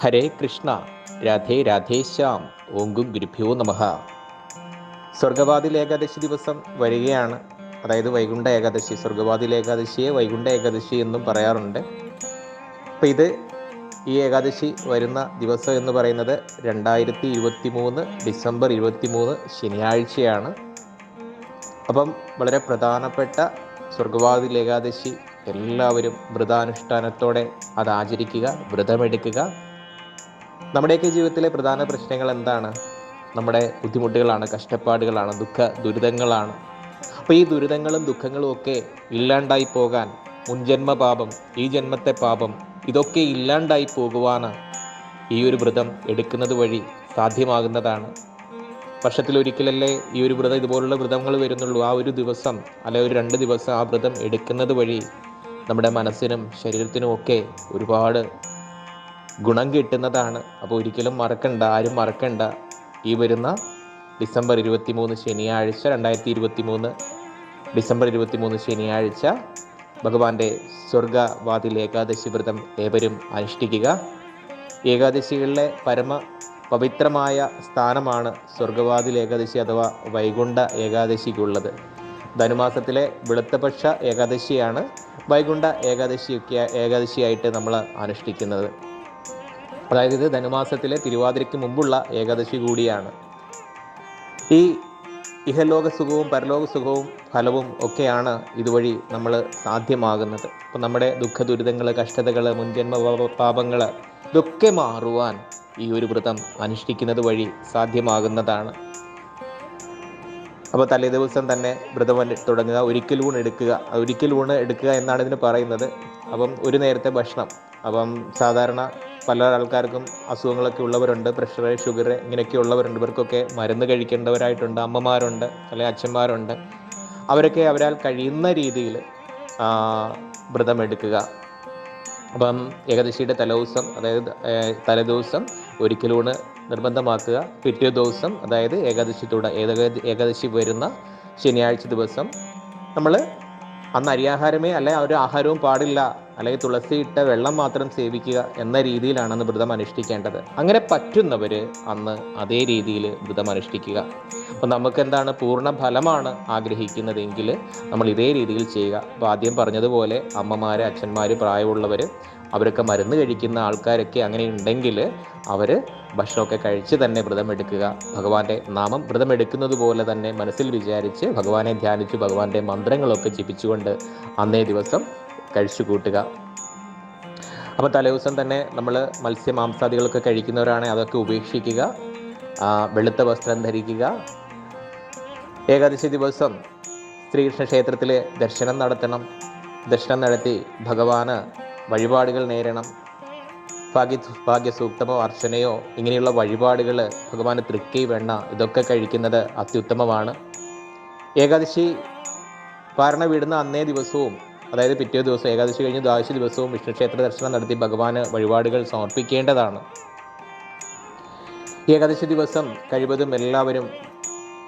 ഹരേ കൃഷ്ണ, രാധേ രാധേശ്യാം, ഓങ്കും ഗുരുഭ്യോ നമഃ. സ്വർഗവാതിൽ ഏകാദശി ദിവസം വരികയാണ്. അതായത് വൈകുണ്ഠ ഏകാദശി. സ്വർഗവാതിൽ ഏകാദശിയെ വൈകുണ്ഠ ഏകാദശി എന്നും പറയാറുണ്ട്. അപ്പം ഈ ഏകാദശി വരുന്ന ദിവസം എന്ന് പറയുന്നത് 2023 ഡിസംബർ 23 ശനിയാഴ്ചയാണ്. അപ്പം വളരെ പ്രധാനപ്പെട്ട സ്വർഗവാതിൽ ഏകാദശി എല്ലാവരും വ്രതാനുഷ്ഠാനത്തോടെ അത് ആചരിക്കുക, വ്രതമെടുക്കുക. നമ്മുടെയൊക്കെ ജീവിതത്തിലെ പ്രധാന പ്രശ്നങ്ങൾ എന്താണ്? നമ്മുടെ ബുദ്ധിമുട്ടുകളാണ്, കഷ്ടപ്പാടുകളാണ്, ദുരിതങ്ങളാണ്. അപ്പോൾ ഈ ദുരിതങ്ങളും ദുഃഖങ്ങളും ഒക്കെ ഇല്ലാണ്ടായി പോകാൻ, മുൻജന്മ പാപം, ഈ ജന്മത്തെ പാപം, ഇതൊക്കെ ഇല്ലാണ്ടായി പോകുവാണ് ഈ ഒരു വ്രതം എടുക്കുന്നത് വഴി സാധ്യമാകുന്നതാണ്. വർഷത്തിലൊരിക്കലല്ലേ ഈ ഒരു വ്രതം, ഇതുപോലുള്ള വ്രതങ്ങൾ വരുന്നുള്ളൂ. ആ ഒരു ദിവസം അല്ലെ ഒരു 2 ദിവസം ആ വ്രതം എടുക്കുന്നത് വഴി നമ്മുടെ മനസ്സിനും ശരീരത്തിനും ഒക്കെ ഒരുപാട് ഗുണം കിട്ടുന്നതാണ്. അപ്പോൾ ഒരിക്കലും ആരും മറക്കണ്ട. ഈ വരുന്ന ഡിസംബർ 23 ശനിയാഴ്ച, 2023 ഡിസംബർ 23 ശനിയാഴ്ച ഭഗവാന്റെ സ്വർഗവാതിൽ ഏകാദശി വ്രതം ഏവരും അനുഷ്ഠിക്കുക. ഏകാദശികളിലെ പരമ പവിത്രമായ സ്ഥാനമാണ് സ്വർഗവാതിൽ ഏകാദശി അഥവാ വൈകുണ്ഠ ഏകാദശിക്കുള്ളത്. ധനുമാസത്തിലെ വെളുത്തപക്ഷ ഏകാദശിയാണ് വൈകുണ്ഠ ഏകാദശിയായിട്ട് നമ്മൾ അനുഷ്ഠിക്കുന്നത്. അതായത് ഇത് ധനുമാസത്തിലെ തിരുവാതിരയ്ക്ക് മുമ്പുള്ള ഏകാദശി കൂടിയാണ്. ഈ ഇഹലോക സുഖവും പരലോക സുഖവും ഫലവും ഒക്കെയാണ് ഇതുവഴി നമ്മൾ സാധ്യമാകുന്നത്. അപ്പം നമ്മുടെ ദുരിതങ്ങൾ, കഷ്ടതകൾ, മുൻജന്മ പാപങ്ങൾ ഇതൊക്കെ മാറുവാൻ ഈ ഒരു വ്രതം അനുഷ്ഠിക്കുന്നത് വഴി സാധ്യമാകുന്നതാണ്. അപ്പോൾ തലേ ദിവസം തന്നെ വ്രതം തുടങ്ങുക. ഒരിക്കൽ ഊണ് എടുക്കുക എന്നാണ് ഇതിന് പറയുന്നത്. അപ്പം ഒരു നേരത്തെ ഭക്ഷണം. അപ്പം സാധാരണ പല ആൾക്കാർക്കും അസുഖങ്ങളൊക്കെ ഉള്ളവരുണ്ട്, പ്രഷർ, ഷുഗർ ഇങ്ങനെയൊക്കെ ഉള്ളവരുണ്ട്. ഇവർക്കൊക്കെ മരുന്ന് കഴിക്കേണ്ടവരായിട്ടുണ്ട്, അമ്മമാരുണ്ട്, അല്ലെങ്കിൽ അച്ഛന്മാരുണ്ട്. അവരൊക്കെ അവരാൽ കഴിയുന്ന രീതിയിൽ വ്രതം എടുക്കുക. അപ്പം ഏകാദശിയുടെ തലേദിവസം ഒരിക്കലൂണ് നിർബന്ധമാക്കുക. പിറ്റേ ദിവസം, അതായത് ഏകാദശി വരുന്ന ശനിയാഴ്ച ദിവസം നമ്മൾ അന്ന് അരിയാഹാരമേ അല്ലെ ഒരു ആഹാരവും പാടില്ല, അല്ലെങ്കിൽ തുളസി ഇട്ട വെള്ളം മാത്രം സേവിക്കുക എന്ന രീതിയിലാണ് അന്ന് വ്രതം അനുഷ്ഠിക്കേണ്ടത്. അങ്ങനെ പറ്റുന്നവർ അന്ന് അതേ രീതിയിൽ വ്രതം അനുഷ്ഠിക്കുക. അപ്പം നമുക്ക് എന്താണ് പൂർണ്ണ ഫലമാണ് ആഗ്രഹിക്കുന്നതെങ്കിൽ നമ്മൾ ഇതേ രീതിയിൽ ചെയ്യുക. അപ്പോൾ ആദ്യം പറഞ്ഞതുപോലെ അമ്മമാർ, അച്ഛന്മാർ, പ്രായമുള്ളവർ, അവരൊക്കെ മരുന്ന് കഴിക്കുന്ന ആൾക്കാരൊക്കെ അങ്ങനെ ഉണ്ടെങ്കിൽ അവർ ഭക്ഷണമൊക്കെ കഴിച്ച് തന്നെ വ്രതം എടുക്കുക. ഭഗവാന്റെ നാമം വ്രതം എടുക്കുന്നത് പോലെ തന്നെ മനസ്സിൽ വിചാരിച്ച് ഭഗവാനെ ധ്യാനിച്ച് ഭഗവാന്റെ മന്ത്രങ്ങളൊക്കെ ജപിച്ചുകൊണ്ട് അന്നേ ദിവസം കഴിച്ചു കൂട്ടുക. അപ്പോൾ തലേദിവസം തന്നെ നമ്മൾ മത്സ്യമാംസാദികളൊക്കെ കഴിക്കുന്നവരാണെങ്കിൽ അതൊക്കെ ഉപേക്ഷിക്കുക. വെളുത്ത വസ്ത്രം ധരിക്കുക. ഏകാദശി ദിവസം ശ്രീകൃഷ്ണ ക്ഷേത്രത്തിലെ ദർശനം നടത്തണം. ദർശനം നടത്തി ഭഗവാന് വഴിപാടുകൾ നേരണം. ഭാഗ്യസൂക്തമോ അർച്ചനയോ ഇങ്ങനെയുള്ള വഴിപാടുകൾ, ഭഗവാന് തൃക്കൈ വെണ്ണ, ഇതൊക്കെ കഴിക്കുന്നത് അത്യുത്തമമാണ്. ഏകാദശി പാരണ വിടുന്ന അന്നേ ദിവസവും, അതായത് പിറ്റേ ദിവസം, ഏകാദശി കഴിഞ്ഞ് ദ്വാദശി ദിവസവും വിഷ്ണുക്ഷേത്ര ദർശനം നടത്തി ഭഗവാന് വഴിപാടുകൾ സമർപ്പിക്കേണ്ടതാണ്. ഏകാദശി ദിവസം കഴിവതും എല്ലാവരും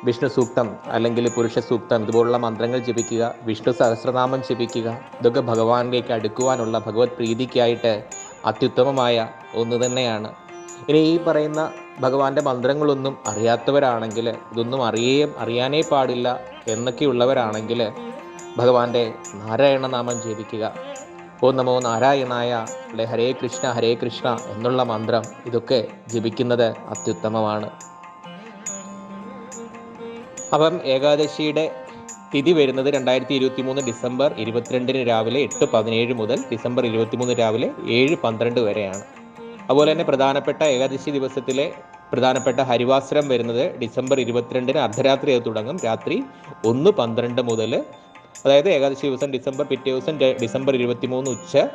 വിഷ്ണു സൂക്തം അല്ലെങ്കിൽ പുരുഷ സൂക്തം ഇതുപോലുള്ള മന്ത്രങ്ങൾ ജപിക്കുക, വിഷ്ണു സഹസ്രനാമം ജപിക്കുക. ഇതൊക്കെ ഭഗവാനിലേക്ക് അടുക്കുവാനുള്ള, ഭഗവത് പ്രീതിക്കായിട്ട് അത്യുത്തമമായ ഒന്ന് തന്നെയാണ്. ഇനി ഈ പറയുന്ന ഭഗവാന്റെ മന്ത്രങ്ങളൊന്നും അറിയാത്തവരാണെങ്കിൽ, ഇതൊന്നും അറിയാനേ പാടില്ല എന്നൊക്കെയുള്ളവരാണെങ്കിൽ ഭഗവാന്റെ നാരായണ നാമം ജപിക്കുക. ഓം നമോ നാരായണായ, അല്ലെ ഹരേ കൃഷ്ണ എന്നുള്ള മന്ത്രം, ഇതൊക്കെ ജപിക്കുന്നത് അത്യുത്തമമാണ്. അപ്പം ഏകാദശിയുടെ തിഥി വരുന്നത് 2023 ഡിസംബർ 22 രാവിലെ 8:17 മുതൽ ഡിസംബർ 23 രാവിലെ 7:12 വരെയാണ്. അതുപോലെ തന്നെ പ്രധാനപ്പെട്ട ഏകാദശി ദിവസത്തിലെ പ്രധാനപ്പെട്ട ഹരിവാസരം വരുന്നത് ഡിസംബർ 22 അർദ്ധരാത്രി തുടങ്ങും. രാത്രി 1:12 മുതൽ, അതായത് ഏകാദശി ദിവസം പിറ്റേ ദിവസം ഡിസംബർ 23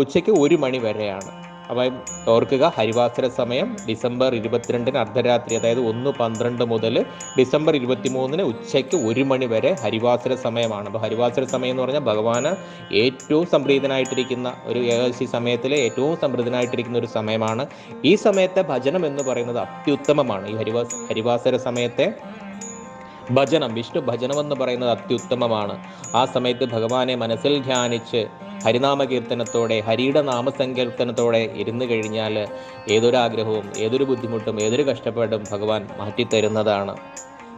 ഉച്ചയ്ക്ക് 1 മണി വരെയാണ്. അപ്പം ഓർക്കുക, ഹരിവാസര സമയം ഡിസംബർ 22 അർദ്ധരാത്രി, അതായത് 1:12 മുതൽ ഡിസംബർ 23 ഉച്ചയ്ക്ക് 1 മണി വരെ ഹരിവാസര സമയമാണ്. അപ്പോൾ ഹരിവാസര സമയം എന്ന് പറഞ്ഞാൽ ഭഗവാന് ഏറ്റവും സംപ്രീതനായിട്ടിരിക്കുന്ന ഒരു ഏകാദശി സമയത്തിലെ ഏറ്റവും സംപ്രീതനായിട്ടിരിക്കുന്ന ഒരു സമയമാണ്. ഈ സമയത്തെ ഭജനം എന്ന് പറയുന്നത് അത്യുത്തമമാണ്. ഈ ഹരിവാസര സമയത്തെ ഭജനം, വിഷ്ണു ഭജനം എന്ന് പറയുന്നത് അത്യുത്തമമാണ്. ആ സമയത്ത് ഭഗവാനെ മനസ്സിൽ ധ്യാനിച്ച് ഹരിനാമ കീർത്തനത്തോടെ, ഹരിയുടെ നാമസങ്കീർത്തനത്തോടെ ഇരുന്ന് കഴിഞ്ഞാൽ ഏതൊരാഗ്രഹവും ഏതൊരു ബുദ്ധിമുട്ടും ഏതൊരു കഷ്ടപ്പാടും ഭഗവാൻ മാറ്റിത്തരുന്നതാണ്.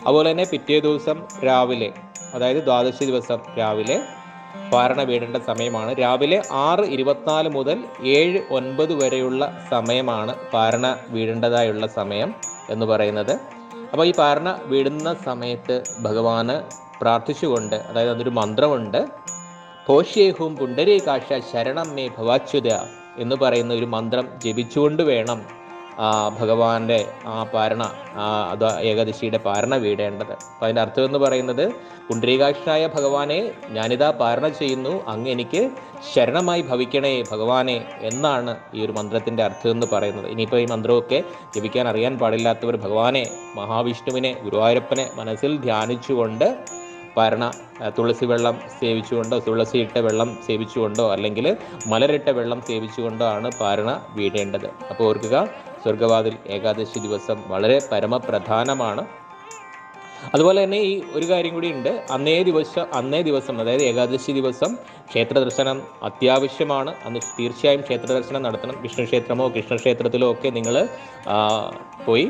അതുപോലെ തന്നെ പിറ്റേ ദിവസം രാവിലെ, അതായത് ദ്വാദശി ദിവസം രാവിലെ പാരണ വീടേണ്ട സമയമാണ്. രാവിലെ 6:24 മുതൽ 7:09 വരെയുള്ള സമയമാണ് പാരണ വീടേണ്ടതായുള്ള സമയം എന്ന് പറയുന്നത്. അപ്പോൾ ഈ പാരണ വീടുന്ന സമയത്ത് ഭഗവാന് പ്രാർത്ഥിച്ചുകൊണ്ട്, അതായത് അതൊരു മന്ത്രമുണ്ട്, പോഷ്യേഹും പുണ്ടരീകാക്ഷ ശരണം മേ ഭവാച്യുത എന്ന് പറയുന്ന ഒരു മന്ത്രം ജപിച്ചുകൊണ്ട് വേണം ഭഗവാന്റെ പാരണ, ഏകാദശിയുടെ പാരണ വീടേണ്ടത്. അപ്പം അതിൻ്റെ അർത്ഥം എന്ന് പറയുന്നത്, പുണ്ടരീകാക്ഷനായ ഭഗവാനെ ഞാനിതാ പാരണ ചെയ്യുന്നു, അങ്ങ് എനിക്ക് ശരണമായി ഭവിക്കണേ ഭഗവാനെ എന്നാണ് ഈ ഒരു മന്ത്രത്തിൻ്റെ അർത്ഥം എന്ന് പറയുന്നത്. ഇനിയിപ്പോൾ ഈ മന്ത്രമൊക്കെ ജപിക്കാൻ അറിയാൻ പാടില്ലാത്തവർ ഭഗവാനെ, മഹാവിഷ്ണുവിനെ, ഗുരുവായൂരപ്പനെ മനസ്സിൽ ധ്യാനിച്ചുകൊണ്ട് പാരണ തുളസി വെള്ളം സേവിച്ചുകൊണ്ടോ, തുളസിയിട്ട വെള്ളം സേവിച്ചുകൊണ്ടോ, അല്ലെങ്കിൽ മലരിട്ട വെള്ളം സേവിച്ചുകൊണ്ടോ ആണ് പാരണ വീടേണ്ടത്. അപ്പോൾ ഓർക്കുക, സ്വർഗവാതിൽ ഏകാദശി ദിവസം വളരെ പരമപ്രധാനമാണ്. അതുപോലെ തന്നെ ഈ ഒരു കാര്യം കൂടി ഉണ്ട്, അന്നേ ദിവസം അതായത് ഏകാദശി ദിവസം ക്ഷേത്ര ദർശനം അത്യാവശ്യമാണ്. അന്ന് തീർച്ചയായും ക്ഷേത്ര ദർശനം നടത്തണം. വിഷ്ണു ക്ഷേത്രമോ കൃഷ്ണക്ഷേത്രത്തിലോ ഒക്കെ നിങ്ങൾ പോയി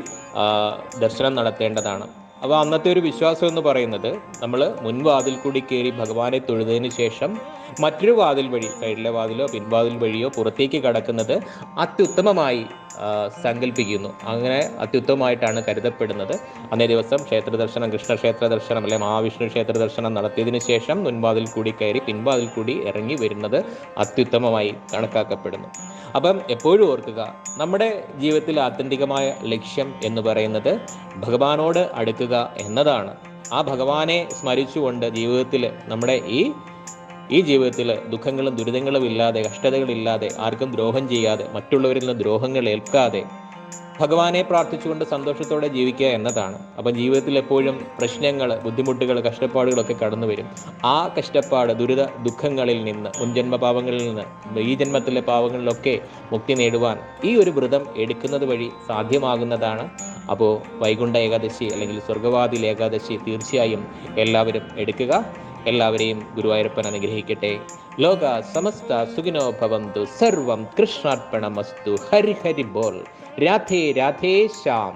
ദർശനം നടത്തേണ്ടതാണ്. അപ്പോൾ അന്നത്തെ ഒരു വിശ്വാസം എന്ന് പറയുന്നത്, നമ്മൾ മുൻവാതിൽ കൂടി കയറി ഭഗവാനെ തൊഴുതതിന് ശേഷം മറ്റൊരു വാതിൽ വഴി, സൈഡിലെ വാതിലോ പിൻവാതിൽ വഴിയോ പുറത്തേക്ക് കടക്കുന്നത് അത്യുത്തമമായി സങ്കല്പിക്കുന്നു. അങ്ങനെ അത്യുത്തമമായിട്ടാണ് കരുതപ്പെടുന്നത്. അന്നേ ദിവസം ക്ഷേത്ര ദർശനം, കൃഷ്ണക്ഷേത്ര ദർശനം അല്ലെ മഹാവിഷ്ണു ക്ഷേത്ര ദർശനം നടത്തിയതിനു ശേഷം മുൻവാതിൽ കൂടി കയറി പിൻവാതിൽ കൂടി ഇറങ്ങി വരുന്നത് അത്യുത്തമമായി കണക്കാക്കപ്പെടുന്നു. അപ്പം എപ്പോഴും ഓർക്കുക, നമ്മുടെ ജീവിതത്തിൽ ആത്യന്തികമായ ലക്ഷ്യം എന്ന് പറയുന്നത് ഭഗവാനോട് അടുക്കുക എന്നതാണ്. ആ ഭഗവാനെ സ്മരിച്ചുകൊണ്ട് ജീവിതത്തിൽ, നമ്മുടെ ഈ ജീവിതത്തിൽ ദുഃഖങ്ങളും ദുരിതങ്ങളും ഇല്ലാതെ, കഷ്ടതകളില്ലാതെ, ആർക്കും ദ്രോഹം ചെയ്യാതെ, മറ്റുള്ളവരിൽ നിന്ന് ദ്രോഹങ്ങൾ ഏൽക്കാതെ ഭഗവാനെ പ്രാർത്ഥിച്ചുകൊണ്ട് സന്തോഷത്തോടെ ജീവിക്കുക എന്നതാണ്. അപ്പം ജീവിതത്തിൽ എപ്പോഴും പ്രശ്നങ്ങൾ, ബുദ്ധിമുട്ടുകൾ, കഷ്ടപ്പാടുകളൊക്കെ കടന്നു വരും. ആ കഷ്ടപ്പാട്, ദുഃഖങ്ങളിൽ നിന്ന്, മുൻജന്മ പാവങ്ങളിൽ നിന്ന് ഈ ജന്മത്തിലെ പാവങ്ങളിലൊക്കെ മുക്തി നേടുവാൻ ഈ ഒരു വ്രതം എടുക്കുന്നത് വഴി സാധ്യമാകുന്നതാണ്. അപ്പോൾ വൈകുണ്ഠ ഏകാദശി അല്ലെങ്കിൽ സ്വർഗവാതിൽ ഏകാദശി തീർച്ചയായും എല്ലാവരും എടുക്കുക. എല്ലാവരെയും ഗുരുവായൂരപ്പൻ അനുഗ്രഹിക്കട്ടെ. ലോക സമസ്ത സുഖിനോ ഭവന്തു. സർവം കൃഷ്ണാർപ്പണമസ്തു. ഹരി ഹരി ബോൾ. രാധേ രാധേ ശ്യാം.